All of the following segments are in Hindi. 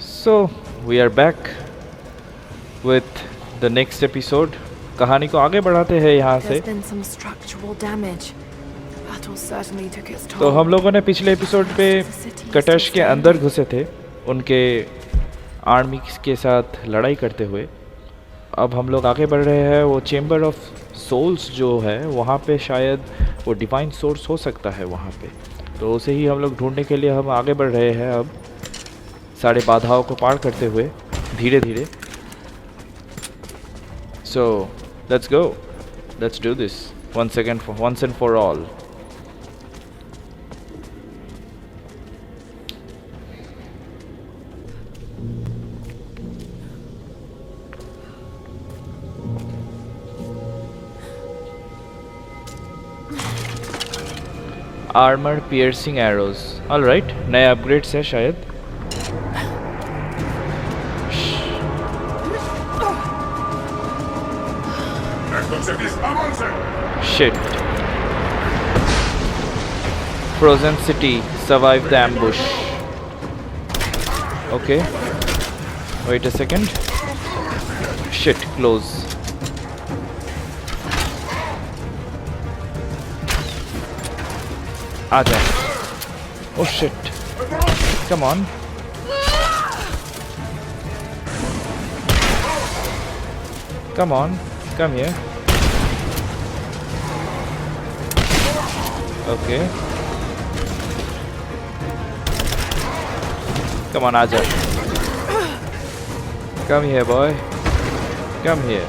So we are back with the next episode. कहानी को आगे बढ़ाते हैं यहाँ से। There's been some structural damage. The battle certainly took its तो toll. हम लोगों ने पिछले एपिसोड पे कटश के अंदर घुसे थे उनके आर्मी के साथ लड़ाई करते हुए। अब हम लोग आगे बढ़ रहे हैं। वो चेम्बर ऑफ सोल्स जो है वहाँ पे शायद वो डिवाइन सोर्स हो सकता है वहाँ पे, तो उसे ही हम लोग ढूंढने के लिए हम आगे बढ़ रहे हैं अब सारे बाधाओं को पार करते हुए धीरे धीरे। So let's go, let's do this once and for all. Armour piercing arrows, alright, नए अपग्रेड्स है शायद। Shit, frozen city survive the ambush. Okay, wait a second. Shit, close. आ जाए। Oh shit, come on. Come on, come here. Okay, come on, आ जा। Come here boy, come here,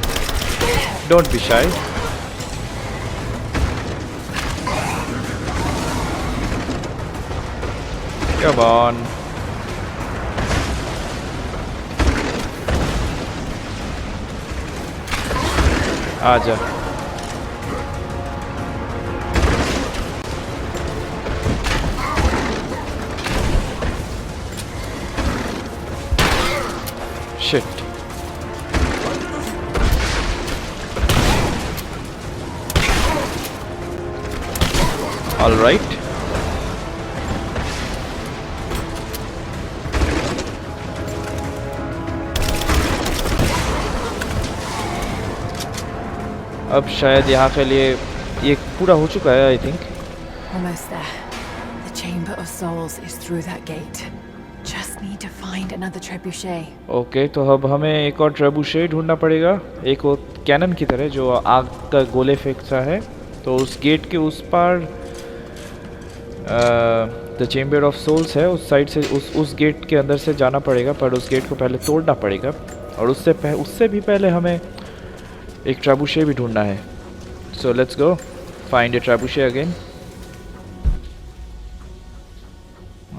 don't be shy. Come on. आजा। Shit. All right. अब शायद यहाँ के लिए ये पूरा हो चुका है, I think. Almost there. The Chamber of Souls is through that gate. Just need to find another trebuchet. Okay, तो अब हमें एक और ट्रेबुशे ढूंढना पड़ेगा, एक वो कैनन की तरह जो आग का गोले फेंकता है। तो उस गेट के उस पार द चेम्बर ऑफ सोल्स है, उस साइड से उस गेट के अंदर से जाना पड़ेगा, पर उस गेट को पहले तोड़ना पड़ेगा। और उससे भी पहले हमें एक ट्रेबुशे भी ढूंढना है। So let's go find a trebuchet again.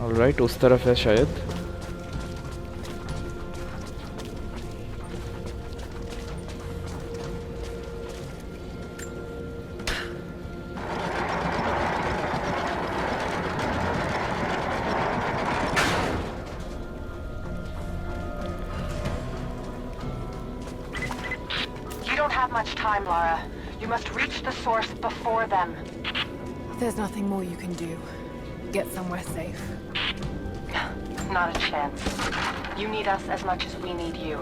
Alright, उस तरफ है शायद। Much time, Lara. You must reach the source before them. There's nothing more you can do. Get somewhere safe. Not a chance. You need us as much as we need you.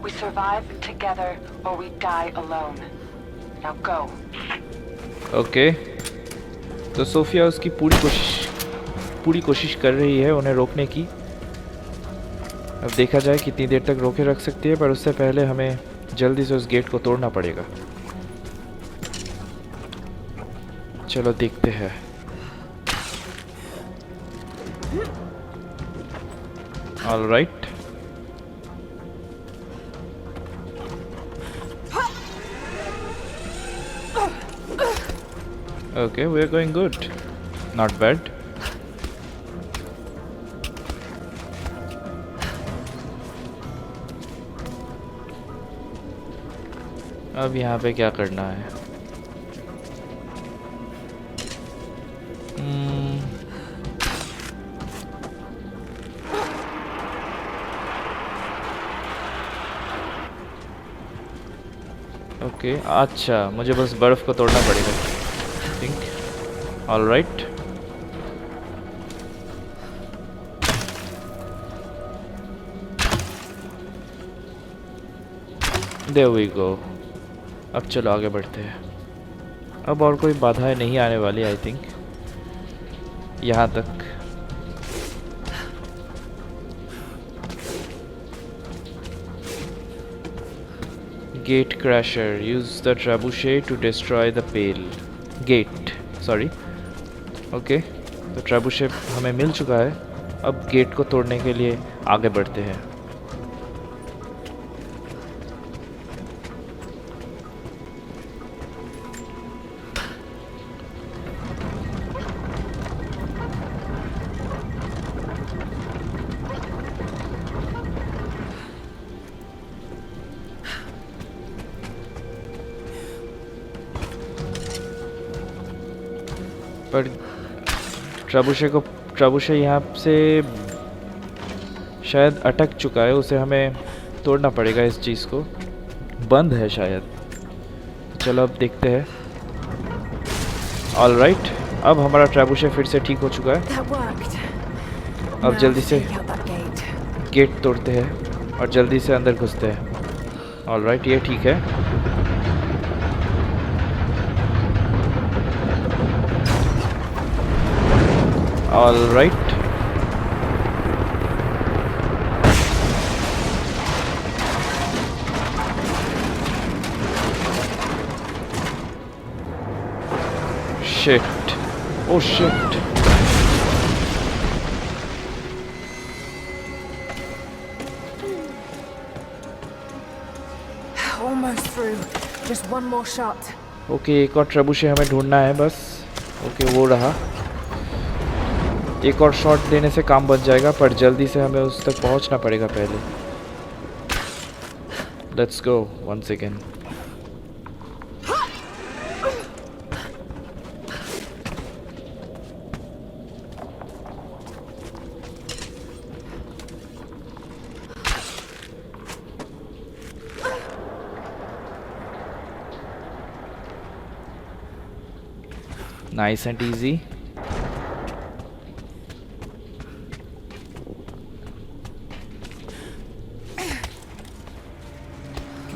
We survive together or we die alone. Now go. Okay. तो सोफिया उसकी पूरी कोशिश कर रही है उन्हें रोकने की। अब देखा जाए कितनी देर तक रोके रख सकती है, पर उससे पहले हमें जल्दी से उस गेट को तोड़ना पड़ेगा। चलो देखते हैं। Alright, okay, we are going good, not bad. अब यहाँ पे क्या करना है? ओके, अच्छा, मुझे बस बर्फ को तोड़ना पड़ेगा, think. Alright, there we go. अब चलो आगे बढ़ते हैं। अब और कोई बाधाएं नहीं आने वाली आई थिंक यहाँ तक। Gate crasher, use the trebuchet to destroy the pale gate, sorry. Okay, तो ट्रेबुशेट हमें मिल चुका है। अब गेट को तोड़ने के लिए आगे बढ़ते हैं। पर ट्रेबुशे यहाँ से शायद अटक चुका है, उसे हमें तोड़ना पड़ेगा। इस चीज़ को बंद है शायद। चलो अब देखते हैं। ऑलराइट, अब हमारा ट्रेबुशे फिर से ठीक हो चुका है। अब जल्दी से गेट तोड़ते हैं और जल्दी से अंदर घुसते हैं। ऑलराइट, ये ठीक है। Alright, shit, oh shit. Almost through. Just one more shot. Okay, एक और ट्रेबुशे हमें ढूंढना है बस। ओके, वो रहा। एक और शॉट देने से काम बन जाएगा, पर जल्दी से हमें उस तक पहुंचना पड़ेगा पहले। Let's go once again. Nice and easy.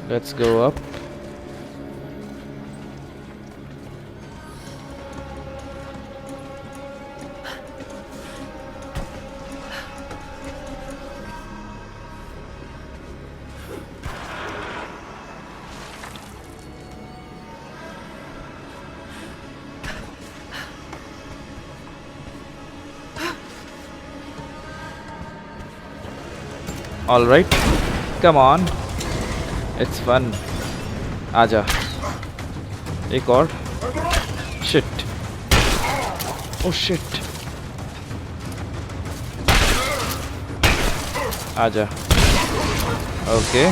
Let's go up. All right, come on, it's fun. आजा, एक और। शिट, ओ शिट, आजा। ओके,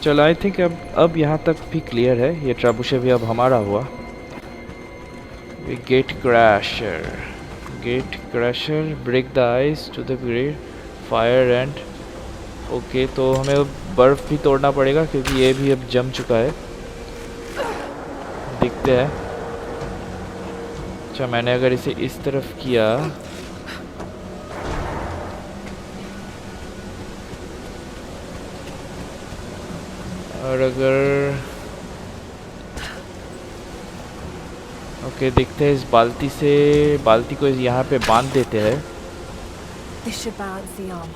चलो आई थिंक अब यहाँ तक भी क्लियर है। ये ट्रेबुशे भी अब हमारा हुआ। Gate crasher, break the ice to the grade fire end. Okay, तो हमें अब बर्फ़ भी तोड़ना पड़ेगा क्योंकि ये भी अब जम चुका है। देखते हैं। अच्छा, मैंने अगर इसे इस तरफ किया और अगर ओके, देखते हैं इस बाल्टी को यहाँ पे बांध देते हैं। This should balance the arm.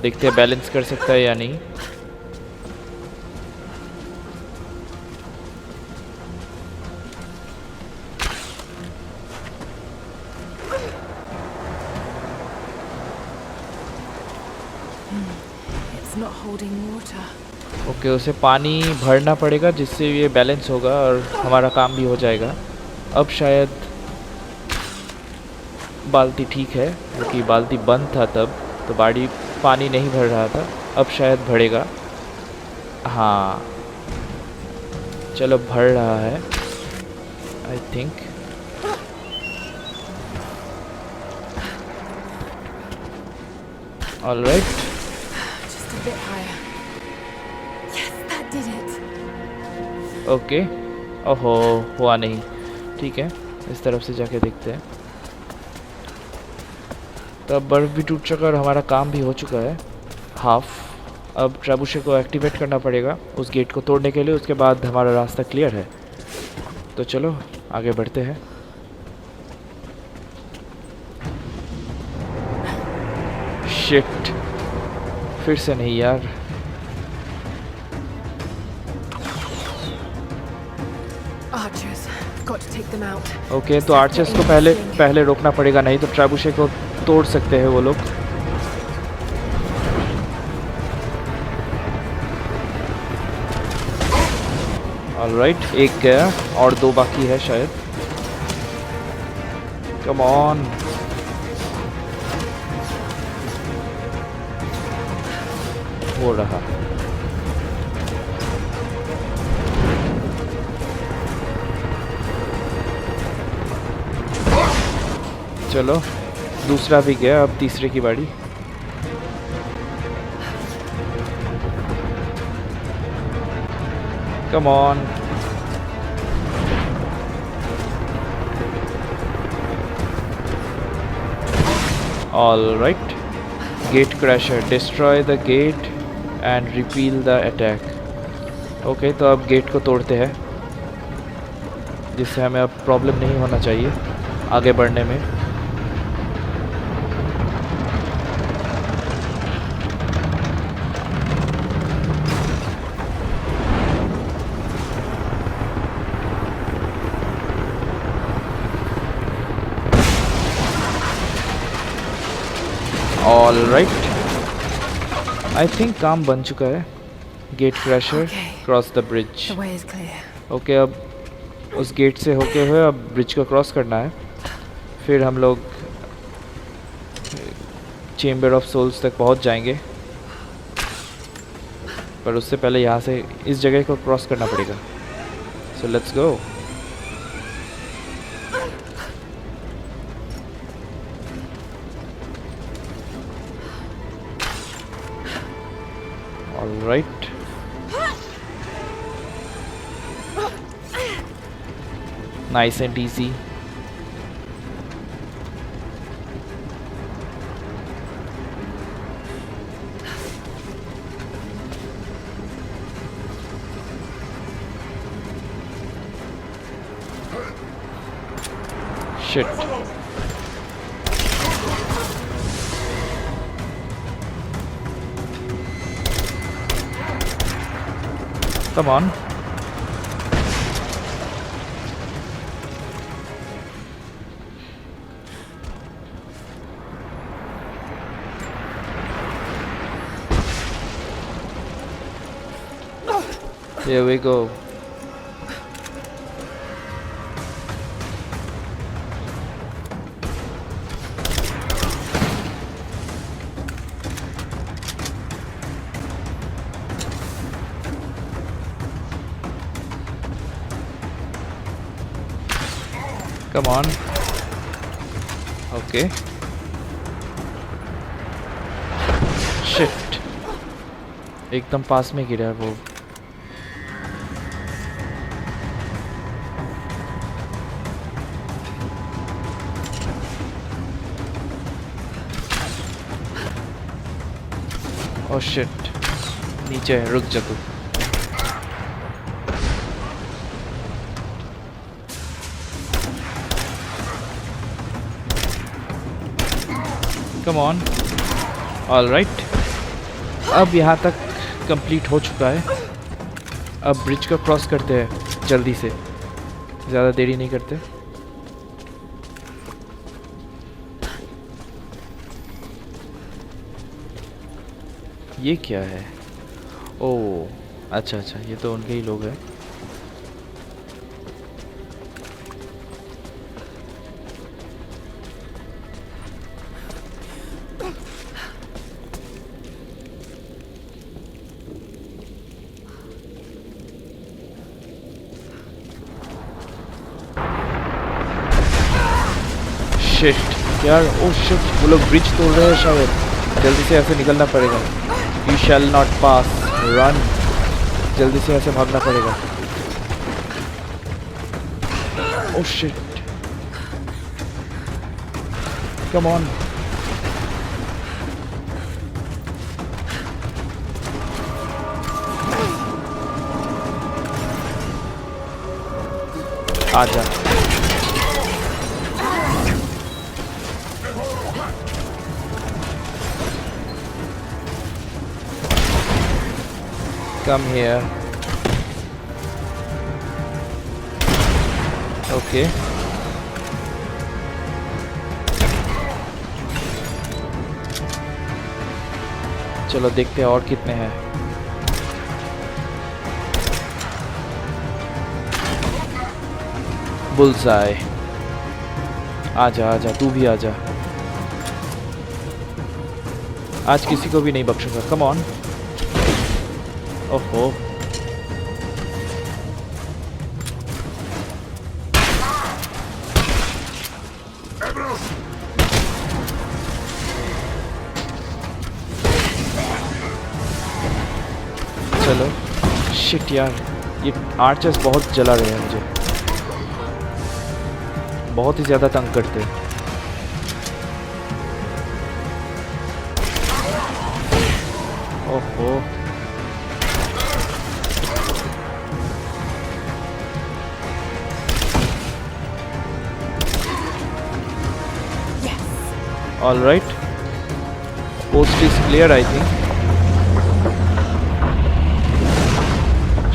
देखते हैं बैलेंस कर सकता है या नहीं। It's not holding water. Okay, उसे पानी भरना पड़ेगा जिससे ये बैलेंस होगा और हमारा काम भी हो जाएगा। अब शायद बाल्टी ठीक है क्योंकि बाल्टी बंद था तब, तो बाड़ी पानी नहीं भर रहा था। अब शायद भरेगा। हाँ, चलो भर रहा है I think. Alright, Just a bit higher. Yes, that did it. Okay. ओहो, हुआ नहीं। ठीक है, इस तरफ से जाके देखते हैं। तब बर्फ़ भी टूट चुका और हमारा काम भी हो चुका है हाफ। अब ट्रैबुशे को एक्टिवेट करना पड़ेगा उस गेट को तोड़ने के लिए, उसके बाद हमारा रास्ता क्लियर है। तो चलो आगे बढ़ते हैं। शिट, फिर से नहीं यार। Archers, got to take them out. Okay, तो आर्चर्स को पहले रोकना पड़ेगा, नहीं तो ट्रैबुशे को तोड़ सकते हैं वो लोग। ऑलराइट, एक गया और 2 बाकी है शायद। Come on. हो रहा। चलो दूसरा भी गया, अब तीसरे की बारी। Come on. Alright, gate crasher, destroy the gate and repel the attack. Okay, तो अब गेट को तोड़ते हैं, जिससे हमें अब प्रॉब्लम नहीं होना चाहिए आगे बढ़ने में। ऑलराइट, आई थिंक काम बन चुका है। Gate crasher, cross the bridge. The way is clear. Okay, अब उस गेट से होके हुए अब ब्रिज को क्रॉस करना है, फिर हम लोग चेंबर ऑफ सोल्स तक पहुंच जाएंगे। पर उससे पहले यहाँ से इस जगह को क्रॉस करना पड़ेगा। सो let's go. Alright, nice and easy. Shit, come on. Here we go. Come on. Okay. Shit. एकदम पास में गिरा है वो। ओह शिट, नीचे है, रुक जा तू। कम ऑन। ऑलराइट, अब यहाँ तक कंप्लीट हो चुका है। अब ब्रिज को क्रॉस करते हैं जल्दी से, ज़्यादा देरी नहीं करते। ये क्या है? ओह अच्छा अच्छा, ये तो उनके ही लोग हैं। शिट यार, ओ शिट, वो लोग ब्रिज तोड़ रहे हैं शायद। जल्दी से ऐसे निकलना पड़ेगा। You shall not pass, run. जल्दी से ऐसे भागना पड़ेगा। Oh shit, come on. आजा। Come here. Okay. चलो देखते हैं और कितने हैं। बुल्सआई, आजा आजा, तू भी आजा। आज किसी को भी नहीं बख्शूंगा। Come on. ओहो, चलो। शिट यार, ये आर्चर्स बहुत जला रहे हैं मुझे, बहुत ही ज़्यादा तंग करते हैं। ओहो, all right, post is clear I think.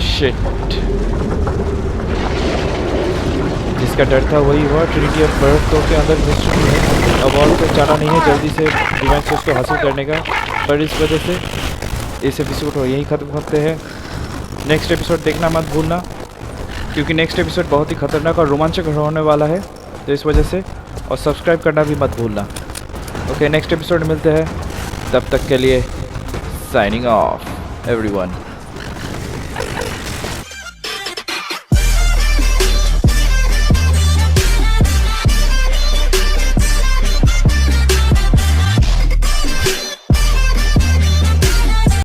Shit, जिसका डर था वही हुआ। ट्रिनिटी ऑफ बर्थ तो के अंदर घुस चुकी है। अब और कोई चारा नहीं है जल्दी से डिवाइन सोर्स को हासिल करने का, पर इस वजह से इस एपिसोड को यहीं ख़त्म करते हैं। नेक्स्ट एपिसोड देखना मत भूलना, क्योंकि नेक्स्ट एपिसोड बहुत ही खतरनाक और रोमांचक होने वाला है, तो इस वजह से। और सब्सक्राइब करना भी मत भूलना। ओके, नेक्स्ट एपिसोड मिलते हैं, तब तक के लिए साइनिंग ऑफ एवरीवन।